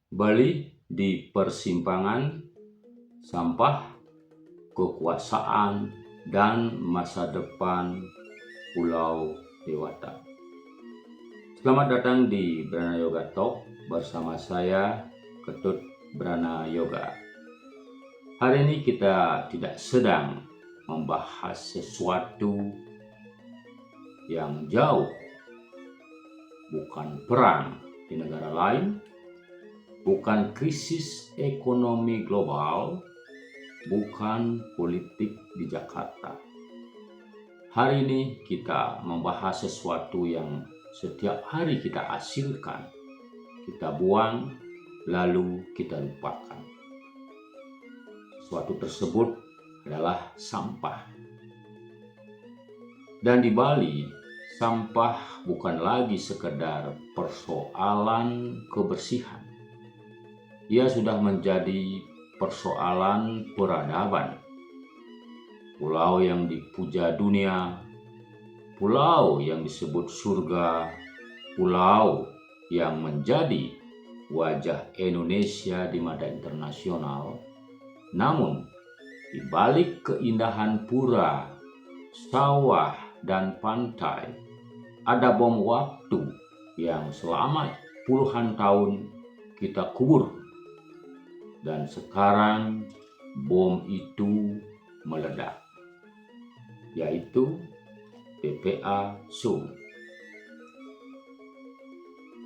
Bali di persimpangan sampah, kekuasaan, dan masa depan Pulau Dewata. Selamat datang di Brana Yoga Talk bersama saya, Ketut Brana Yoga. Hari ini kita tidak sedang membahas sesuatu yang jauh, bukan perang di negara lain, bukan krisis ekonomi global, bukan politik di Jakarta. Hari ini kita membahas sesuatu yang setiap hari kita hasilkan, kita buang, lalu kita lupakan. Sesuatu tersebut adalah sampah. Dan di Bali, sampah bukan lagi sekedar persoalan kebersihan. Ia sudah menjadi persoalan peradaban. Pulau yang dipuja dunia, pulau yang disebut surga, pulau yang menjadi wajah Indonesia di mata internasional. Namun, di balik keindahan pura, sawah, dan pantai, ada bom waktu yang selama puluhan tahun kita kubur. Dan sekarang bom itu meledak, yaitu TPA Sung.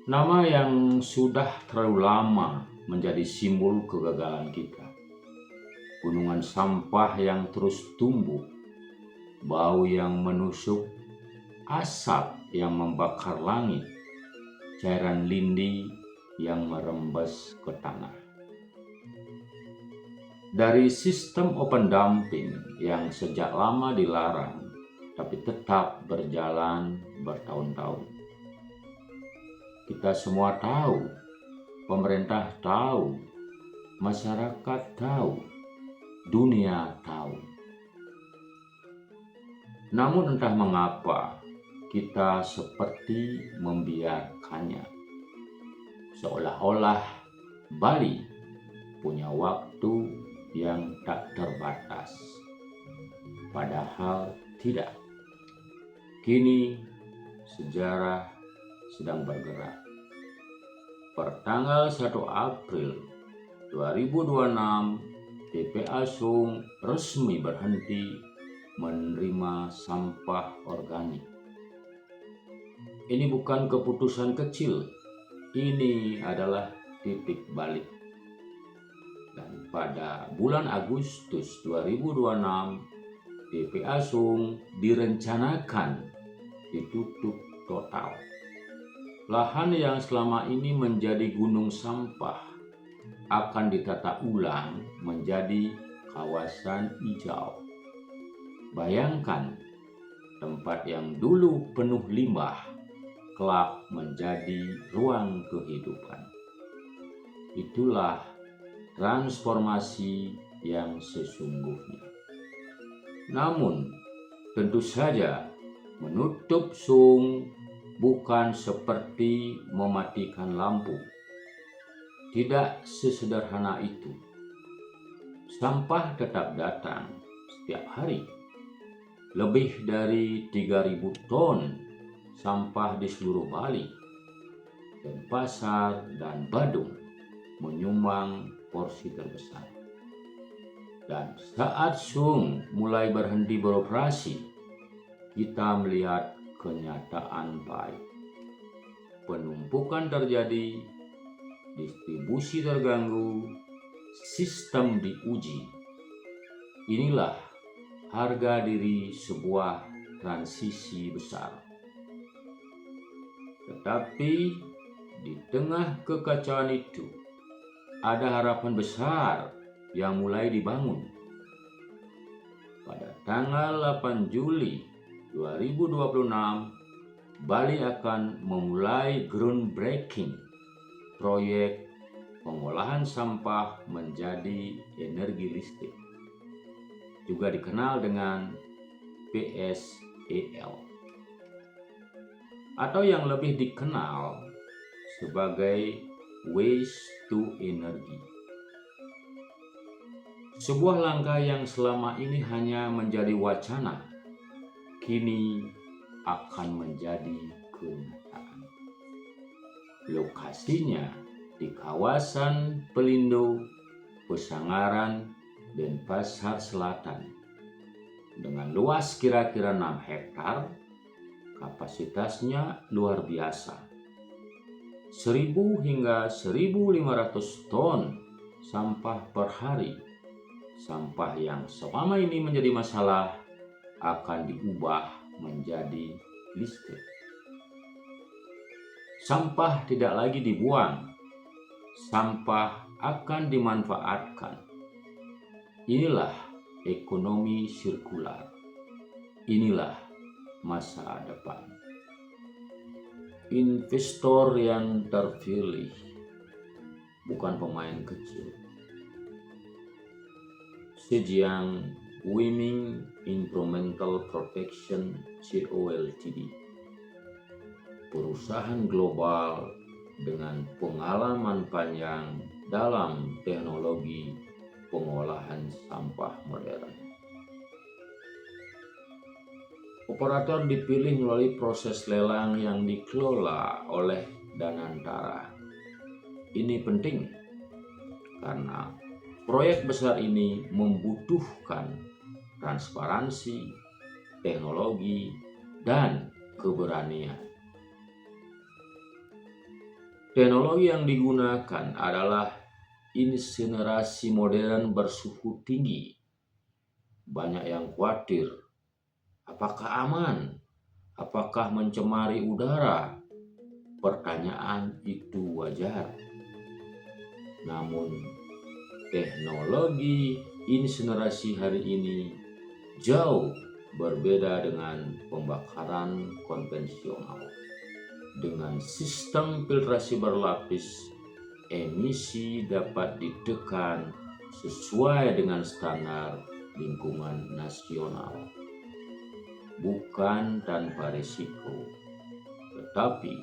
Nama yang sudah terlalu lama menjadi simbol kegagalan kita. Gunungan sampah yang terus tumbuh, bau yang menusuk, asap yang membakar langit, cairan lindi yang merembes ke tanah. Dari sistem open dumping yang sejak lama dilarang, tapi tetap berjalan bertahun-tahun. Kita semua tahu, pemerintah tahu, masyarakat tahu, dunia tahu. Namun entah mengapa kita seperti membiarkannya. Seolah-olah Bali punya waktu yang tak terbatas. Padahal tidak. Kini sejarah sedang bergerak. Pertanggal 1 April 2026, TPA Sung resmi berhenti menerima sampah organik. Ini bukan keputusan kecil, ini adalah titik balik. Dan pada bulan Agustus 2026, TPA Sung direncanakan ditutup total. Lahan yang selama ini menjadi gunung sampah akan ditata ulang menjadi kawasan hijau. Bayangkan, tempat yang dulu penuh limbah kelak menjadi ruang kehidupan. Itulah transformasi yang sesungguhnya. Namun, tentu saja menutup Sung bukan seperti mematikan lampu. Tidak sesederhana itu. Sampah tetap datang setiap hari. Lebih dari 3.000 ton sampah di seluruh Bali, Denpasar, dan Badung menyumbang porsi terbesar. Dan saat Sung mulai berhenti beroperasi, kita melihat kenyataan pahit. Penumpukan terjadi, distribusi terganggu, sistem diuji. Inilah harga diri sebuah transisi besar. Tetapi di tengah kekacauan itu, ada harapan besar yang mulai dibangun. Pada tanggal 8 Juli 2026, Bali akan memulai groundbreaking proyek pengolahan sampah menjadi energi listrik, juga dikenal dengan PSEL, atau yang lebih dikenal sebagai waste to energy. Sebuah langkah yang selama ini hanya menjadi wacana, kini akan menjadi kenyataan. Lokasinya di kawasan Pelindo, Pesangaran, Denpasar Selatan. Dengan luas kira-kira 6 hektar, kapasitasnya luar biasa. 1.000 hingga 1.500 ton sampah per hari. Sampah yang selama ini menjadi masalah akan diubah menjadi listrik. Sampah tidak lagi dibuang, sampah akan dimanfaatkan. Inilah ekonomi sirkular. Inilah masa depan. Investor yang terpilih bukan pemain kecil. Zhejiang Winning Environmental Protection Co Ltd, perusahaan global dengan pengalaman panjang dalam teknologi pengolahan sampah modern. Operator dipilih melalui proses lelang yang dikelola oleh Danantara. Ini penting karena proyek besar ini membutuhkan transparansi, teknologi, dan keberanian. Teknologi yang digunakan adalah insinerasi modern bersuhu tinggi. Banyak yang khawatir, apakah aman? Apakah mencemari udara? Pertanyaan itu wajar. Namun, teknologi insinerasi hari ini jauh berbeda dengan pembakaran konvensional. Dengan sistem filtrasi berlapis, emisi dapat ditekan sesuai dengan standar lingkungan nasional. Bukan tanpa risiko, tetapi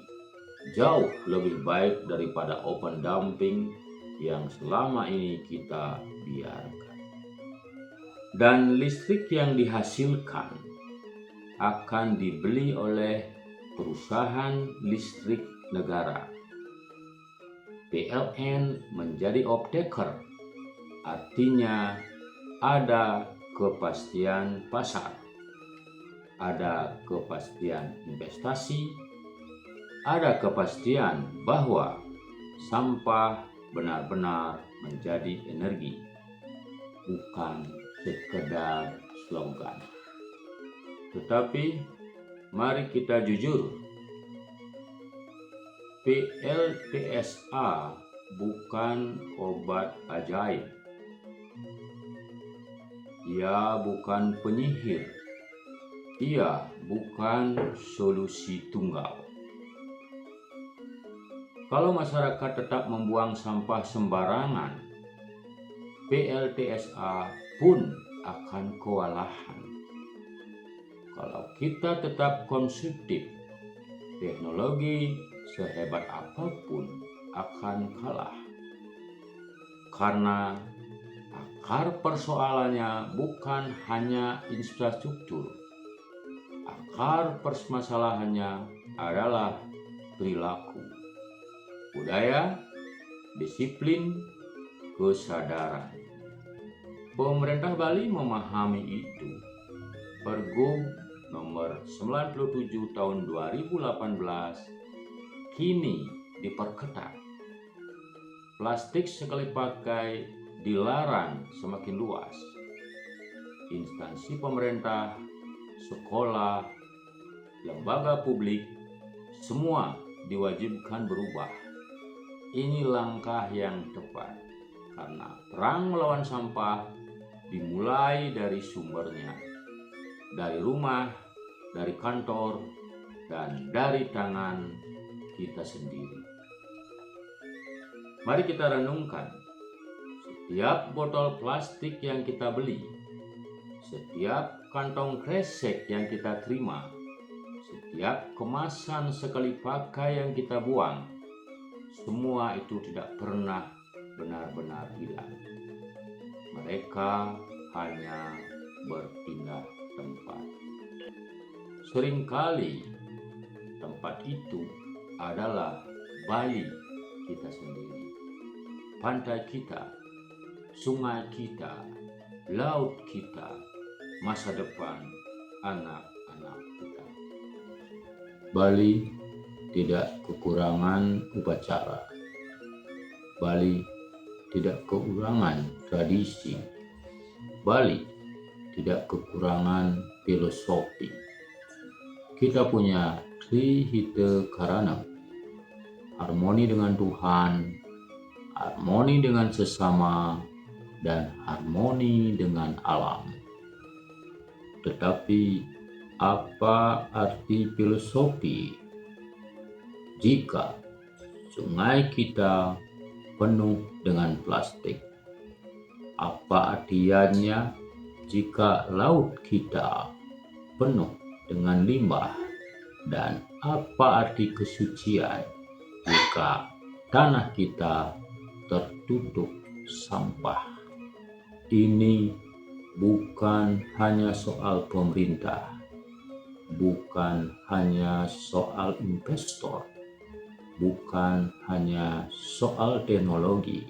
jauh lebih baik daripada open dumping yang selama ini kita biarkan. Dan listrik yang dihasilkan akan dibeli oleh perusahaan listrik negara. PLN menjadi off-taker, artinya ada kepastian pasar, ada kepastian investasi, ada kepastian bahwa sampah benar-benar menjadi energi, bukan sekedar slogan. Tetapi mari kita jujur, PLTSA bukan obat ajaib. Ia bukan penyihir. Ia bukan solusi tunggal. Kalau masyarakat tetap membuang sampah sembarangan, PLTSA pun akan kewalahan. Kalau kita tetap konsumtif, teknologi sehebat apapun akan kalah. Karena akar persoalannya bukan hanya infrastruktur. Akar permasalahannya adalah perilaku, budaya, disiplin, kesadaran. Pemerintah Bali memahami itu. Pergub nomor 97 tahun 2018 kini diperketat. Plastik sekali pakai dilarang semakin luas. Instansi pemerintah, sekolah, lembaga publik, semua diwajibkan berubah. Ini langkah yang tepat, karena perang melawan sampah dimulai dari sumbernya, dari rumah, dari kantor, dan dari tangan kita sendiri. Mari kita renungkan, setiap botol plastik yang kita beli, setiap kantong kresek yang kita terima, setiap kemasan sekali pakai yang kita buang, semua itu tidak pernah benar-benar hilang. Mereka hanya berpindah tempat. Seringkali tempat itu adalah Bali kita sendiri, pantai kita, sungai kita, laut kita, masa depan anak-anak kita. Bali tidak kekurangan upacara. Bali tidak kekurangan tradisi. Bali tidak kekurangan filosofi. Kita punya Trihita Karana, harmoni dengan Tuhan, harmoni dengan sesama, dan harmoni dengan alam. Tetapi apa arti filosofi jika sungai kita penuh dengan plastik? Apa artinya jika laut kita penuh dengan limbah? Dan apa arti kesucian jika tanah kita tertutup sampah? Ini bukan hanya soal pemerintah, bukan hanya soal investor, bukan hanya soal teknologi.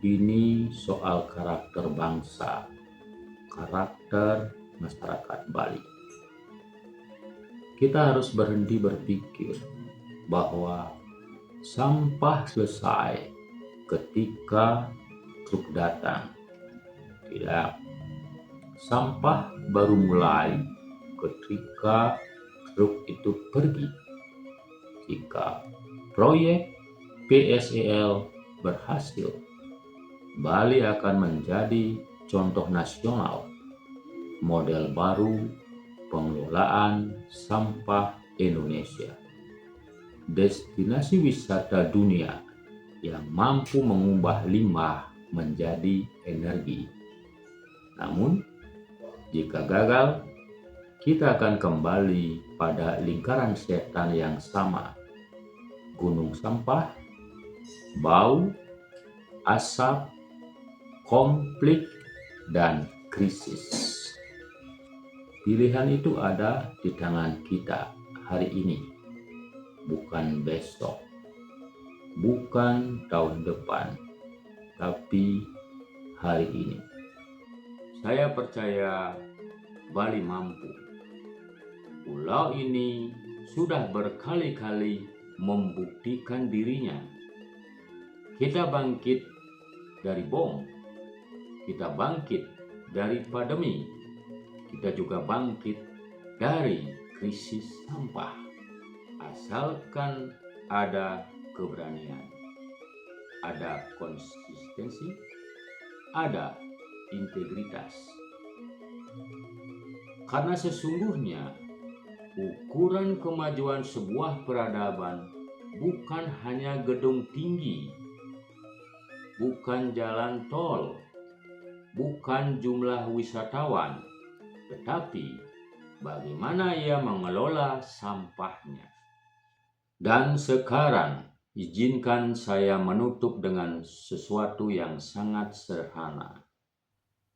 Ini soal karakter bangsa, karakter masyarakat Bali. Kita harus berhenti berpikir bahwa sampah selesai ketika truk datang. Tidak, sampah baru mulai ketika truk itu pergi. Jika proyek PSEL berhasil, Bali akan menjadi contoh nasional, model baru pengelolaan sampah Indonesia, destinasi wisata dunia yang mampu mengubah limbah menjadi energi. Namun, jika gagal, kita akan kembali pada lingkaran setan yang sama. Gunung sampah, bau, asap, konflik, dan krisis. Pilihan itu ada di tangan kita hari ini, bukan besok, bukan tahun depan, tapi hari ini. Saya percaya Bali mampu. Pulau ini sudah berkali-kali membuktikan dirinya. Kita bangkit dari bom, kita bangkit dari pandemi, kita juga bangkit dari krisis sampah. Asalkan ada keberanian, ada konsistensi, ada integritas. Karena sesungguhnya ukuran kemajuan sebuah peradaban bukan hanya gedung tinggi, bukan jalan tol, bukan jumlah wisatawan, tetapi bagaimana ia mengelola sampahnya. Dan sekarang izinkan saya menutup dengan sesuatu yang sangat sederhana,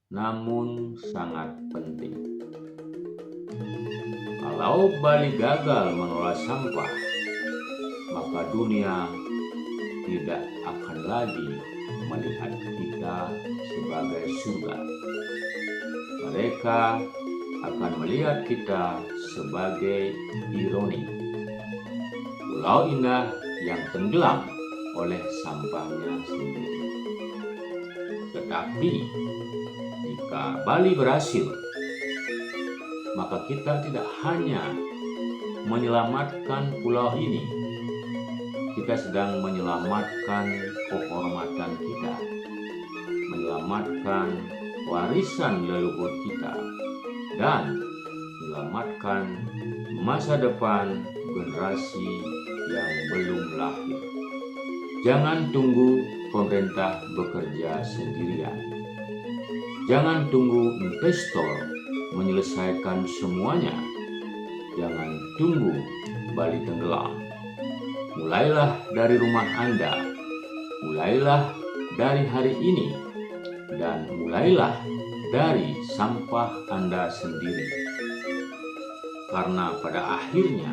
namun sangat penting. Kalau Bali gagal mengelola sampah, maka dunia tidak akan lagi melihat kita sebagai surga. Mereka akan melihat kita sebagai ironi, pulau indah yang tenggelam oleh sampahnya sendiri. Tetapi jika Bali berhasil, maka kita tidak hanya menyelamatkan pulau ini, kita sedang menyelamatkan kehormatan kita, menyelamatkan warisan leluhur kita, dan menyelamatkan masa depan generasi yang belum lahir. Jangan tunggu pemerintah bekerja sendirian. Jangan tunggu investor menyelesaikan semuanya. Jangan tunggu Bali tenggelam. Mulailah dari rumah Anda, mulailah dari hari ini, dan mulailah dari sampah Anda sendiri. Karena pada akhirnya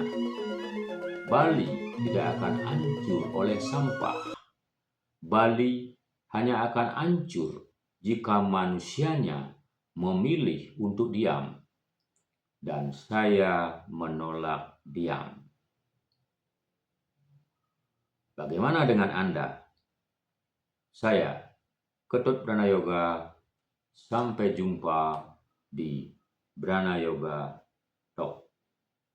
Bali tidak akan hancur oleh sampah. Bali hanya akan hancur jika manusianya memilih untuk diam. Dan saya menolak diam. Bagaimana dengan Anda? Saya, Ketut Brana Yoga. Sampai jumpa di Brana Yoga